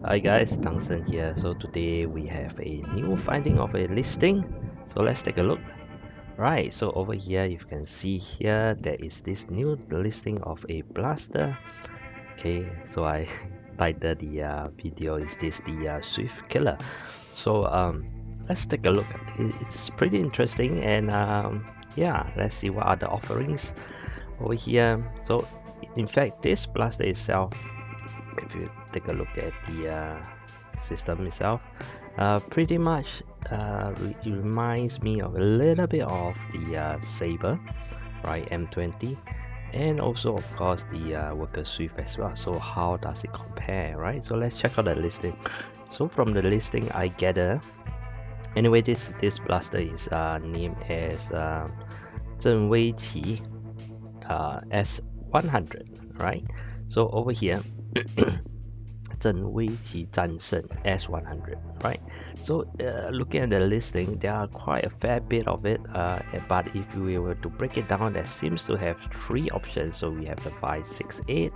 Hi guys, Tungsten here. So today we have a new finding of a listing. So let's take a look. Right, so over here you can see here there is this new listing of a blaster. Okay, so I titled the video is this the Swift Killer. So let's take a look. It's pretty interesting and yeah, let's see what are the offerings over here. So in fact this blaster itself, if you take a look at the system itself, pretty much it reminds me of a little bit of the Saber, right, M20, and also of course the Worker Swift as well. So how does it compare, right? So let's check out the listing. So from the listing I gather, anyway, this blaster is named as ZhenWeiQi S100, right? So over here ZhenWeiQi战圣 S100, right? So looking at the listing, there are quite a fair bit of it, but if we were to break it down, there seems to have three options. So we have the 568.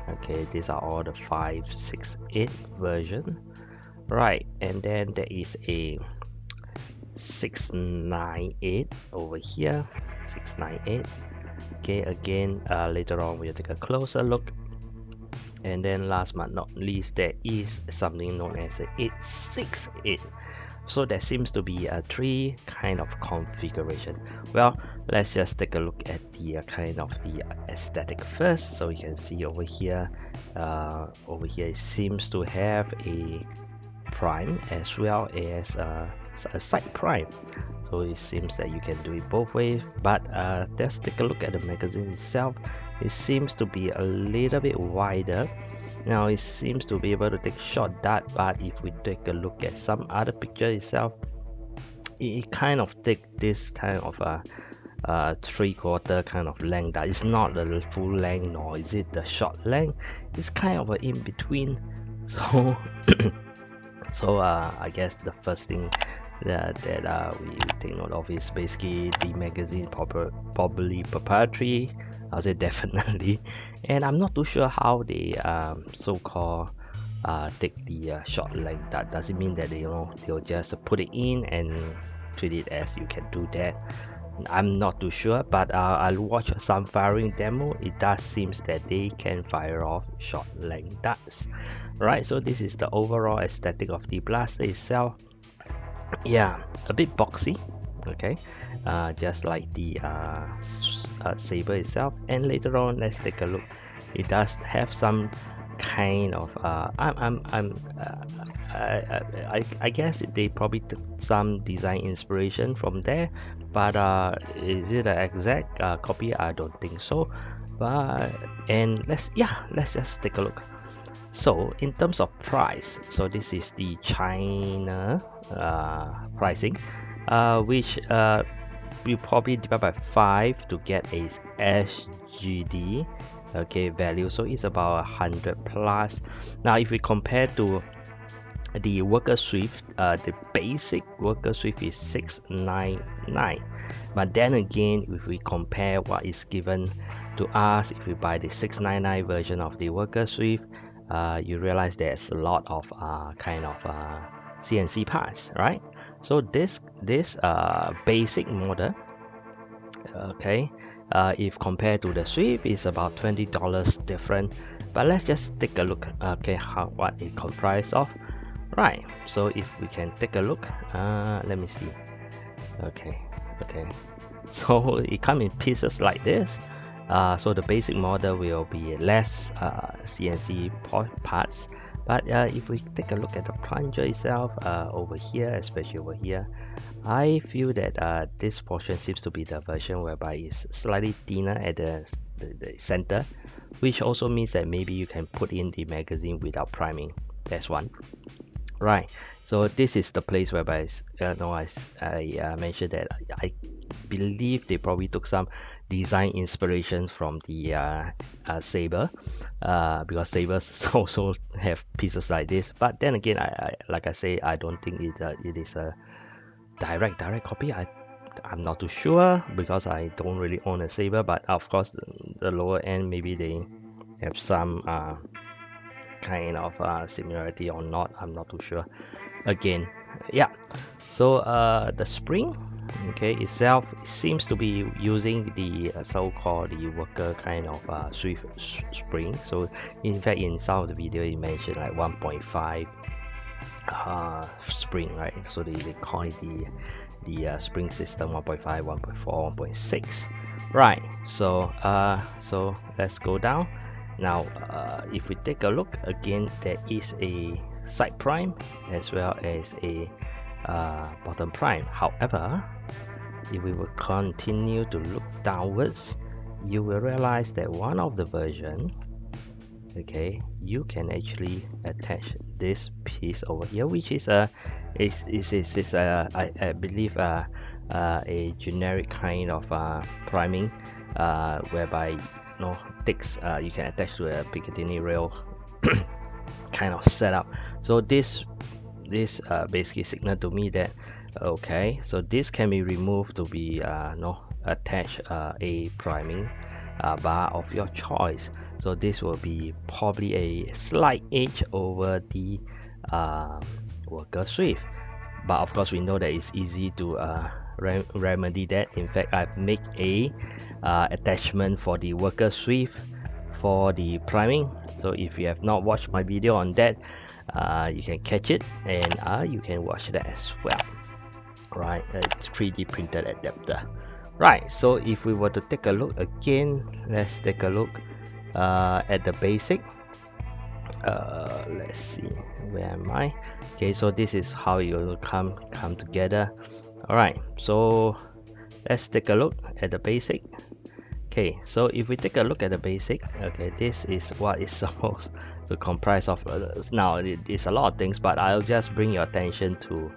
Okay, these are all the 568 version, right? And then there is a 698 over here, 698. Okay, again, later on we'll take a closer look. And then last but not least, there is something known as a 868. So there seems to be a three kind of configuration. Well, let's just take a look at the kind of the aesthetic first. So you can see over here it seems to have a prime as well as a side prime. So it seems that you can do it both ways, but let's take a look at the magazine itself. It seems to be a little bit wider. Now it seems to be able to take short dart, but if we take a look at some other picture itself, it kind of take this kind of a 3/4 kind of length. That is not the full length, nor is it the short length. It's kind of an in between. So so I guess the first thing that we take note of is basically the magazine probably proprietary. I'll say definitely, and I'm not too sure how they so-called take the short length. That doesn't mean that they'll just put it in and treat it as you can do that. I'm not too sure, but I'll watch some firing demo. It does seems that they can fire off short length darts, right? So this is the overall aesthetic of the blaster itself. Yeah, a bit boxy, okay, just like the Saber itself. And later on, let's take a look. It does have some kind of I guess they probably took some design inspiration from there, but is it an exact copy? I don't think so. But and let's just take a look. So in terms of price, so this is the China pricing, which you probably divide by 5 to get a SGD, okay, value. So it's about 100 plus. Now if we compare to the Worker Swift, the basic Worker Swift is 699, but then again, if we compare what is given to us, if we buy the 699 version of the Worker Swift, you realize there's a lot of kind of CNC parts, right? So this basic model, okay, if compared to the Swift, is about $20 different. But let's just take a look, okay, what it comprises of, right? So if we can take a look, let me see. Okay, so it comes in pieces like this. So the basic model will be less CNC parts, but if we take a look at the plunger itself, over here, especially over here, I feel that this portion seems to be the version whereby it's slightly thinner at the center, which also means that maybe you can put in the magazine without priming. That's one. Right, so this is the place whereby I mentioned that I believe they probably took some design inspirations from the Saber, because Sabers also have pieces like this. But then again, like I say, I don't think it is a direct copy. I'm not too sure because I don't really own a Saber, but of course the lower end maybe they have some kind of similarity or not, I'm not too sure. Again, yeah. So the spring, okay, itself seems to be using the so-called the worker kind of swift spring. So in fact, in some of the video, it mentioned like 1.5 spring, right? So they call it the spring system 1.5, 1.4, 1.6, right? So so let's go down. Now if we take a look again, there is a side prime as well as a bottom prime. However, if we will continue to look downwards, you will realize that one of the version, okay, you can actually attach this piece over here, which is I believe a generic kind of priming, whereby you know takes you can attach to a Picatinny rail kind of setup. So this basically signal to me that okay, so this can be removed to be attach a priming bar of your choice. So this will be probably a slight edge over the worker swift, but of course we know that it's easy to remedy that. In fact, I've made a attachment for the worker swift for the priming. So if you have not watched my video on that, you can catch it, and you can watch that as well, right? It's 3D printed adapter, right? So if we were to take a look again, let's take a look at the basic. Let's see, where am I? Okay, so this is how it will come together. All right, so let's take a look at the basic. Okay, so if we take a look at the basic, okay, this is what is supposed to comprise of. Now it's a lot of things, but I'll just bring your attention to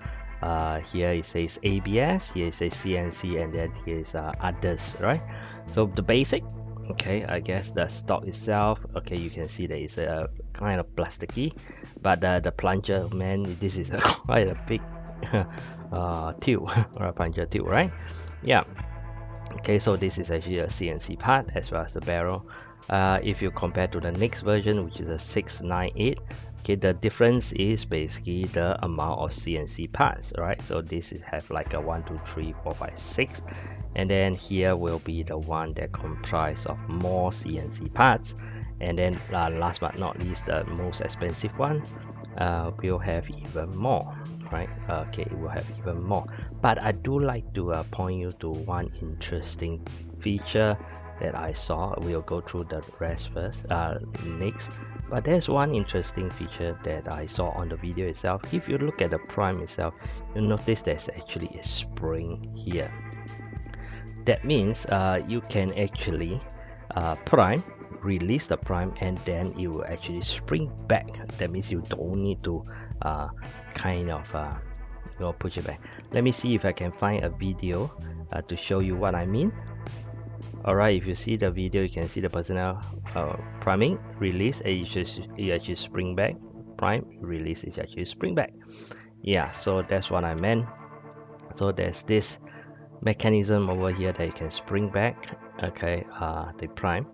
here it says ABS, here it says CNC, and then here is others, right? So the basic, okay, I guess the stock itself, okay, you can see that it's a kind of plasticky, but the plunger, man, this is quite a big tube or a plunger tube, right? Yeah. Okay, so this is actually a CNC part as well as the barrel. If you compare to the next version, which is a 698, okay, the difference is basically the amount of CNC parts, right? So this is have like a 1 2 3 4 5 6, and then here will be the one that comprise of more CNC parts, and then last but not least, the most expensive one will have even more, right? Okay, it will have even more, but I do like to point you to one interesting feature that I saw. We'll go through the rest first next, but there's one interesting feature that I saw on the video itself. If you look at the prime itself, you'll notice there's actually a spring here. That means you can actually prime, release the prime, and then it will actually spring back. That means you don't need to kind of push it back. Let me see if I can find a video to show you what I mean. Alright, if you see the video, you can see the personnel priming, release, and you actually spring back, prime, release, it actually spring back. Yeah, so that's what I meant. So there's this mechanism over here that you can spring back, okay, the prime,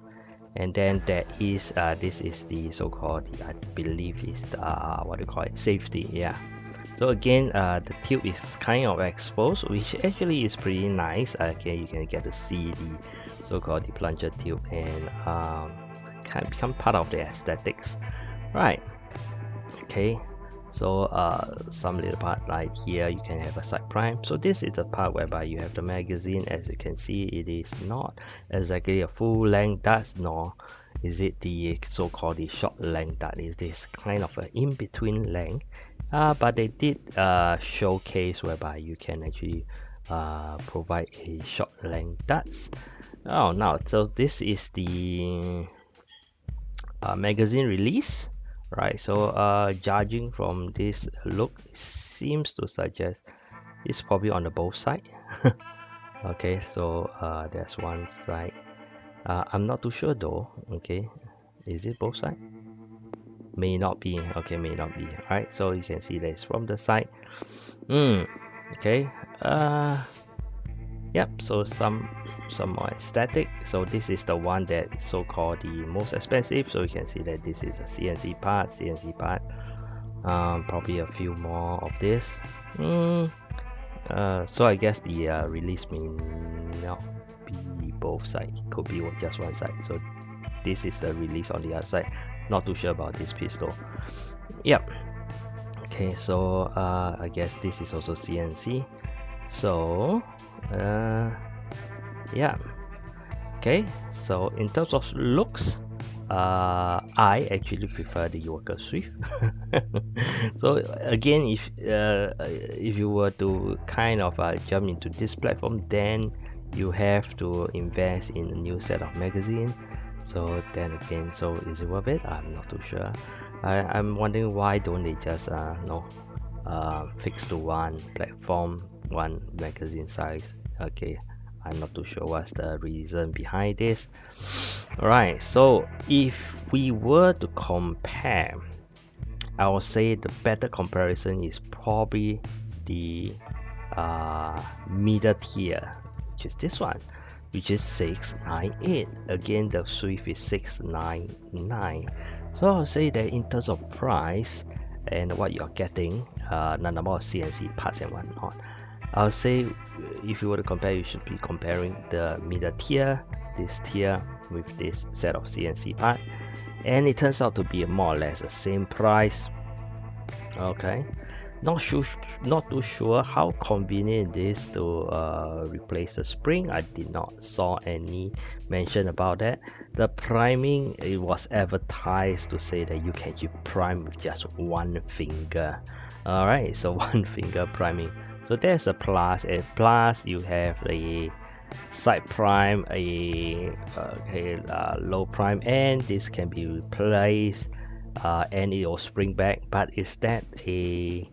and then there is this is the so-called, I believe is the what do you call it, safety. Yeah, so again the tube is kind of exposed, which actually is pretty nice. Okay, you can get to see the so-called the plunger tube, and can become part of the aesthetics, right? Okay, so some little part like here you can have a side prime. So this is the part whereby you have the magazine. As you can see, it is not exactly a full length dart, nor is it the so-called the short length dart. Is this kind of an in-between length, but they did showcase whereby you can actually provide a short length darts. Oh, now so this is the magazine release, right? So judging from this look, it seems to suggest it's probably on the both side. Okay, so there's one side, I'm not too sure though. Okay, is it both side? May not be. Okay, may not be. Right, so you can see that it's from the side. Okay, Yep, so some more aesthetic. So this is the one that is so-called the most expensive. So you can see that this is a CNC part. Probably a few more of this. So I guess the release may not be both sides. It could be just one side. So this is the release on the other side. Not too sure about this pistol. Yep. Okay, so I guess this is also CNC. So yeah. Okay, so in terms of looks, I actually prefer the Yorker Swift. So again, if you were to kind of jump into this platform, then you have to invest in a new set of magazine. So then again, so is it worth it? I'm not too sure. I'm wondering why don't they just fix to one platform, one magazine size. Okay, I'm not too sure what's the reason behind this. Alright, so if we were to compare, I would say the better comparison is probably the middle tier, which is this one, which is 698. Again, the Swift is 699. So I'll say that in terms of price and what you're getting, the number of CNC parts and whatnot, I'll say if you were to compare, you should be comparing the middle tier, this tier, with this set of CNC part, and it turns out to be more or less the same price. Okay, not too sure how convenient it is to replace the spring. I did not saw any mention about that. The priming, it was advertised to say that you can prime with just one finger. All right, so one finger priming. So there's a plus, and plus you have a side prime, a low prime, and this can be replaced and it will spring back. But is that a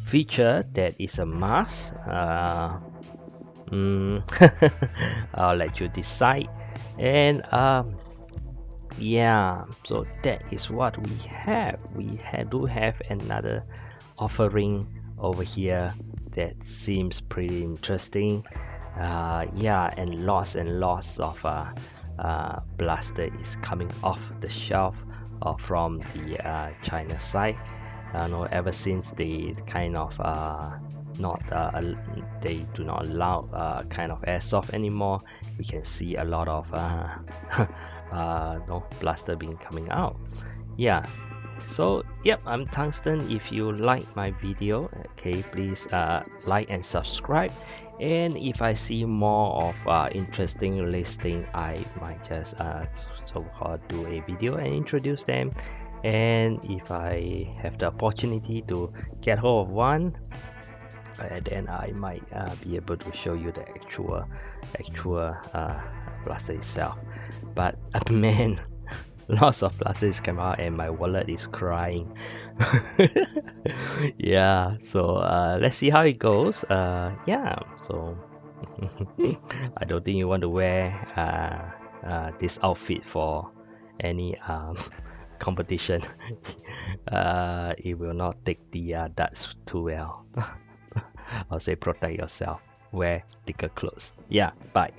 feature that is a must? I'll let you decide. And yeah, so that is what we have. We do have another offering over here that seems pretty interesting. Yeah, and lots of blaster is coming off the shelf from the China side. Ever since they kind of they do not allow kind of airsoft anymore, we can see a lot of blaster being coming out. Yeah. So yep, I'm Tungsten. If you like my video, okay, please like and subscribe. And if I see more of interesting listing, I might just so-called do a video and introduce them. And if I have the opportunity to get hold of one, then I might be able to show you the actual blaster itself. But man, lots of blasters come out and my wallet is crying. Yeah, so let's see how it goes. Yeah, so I don't think you want to wear this outfit for any competition. It will not take the darts too well. I'll say protect yourself, wear thicker clothes. Yeah, bye.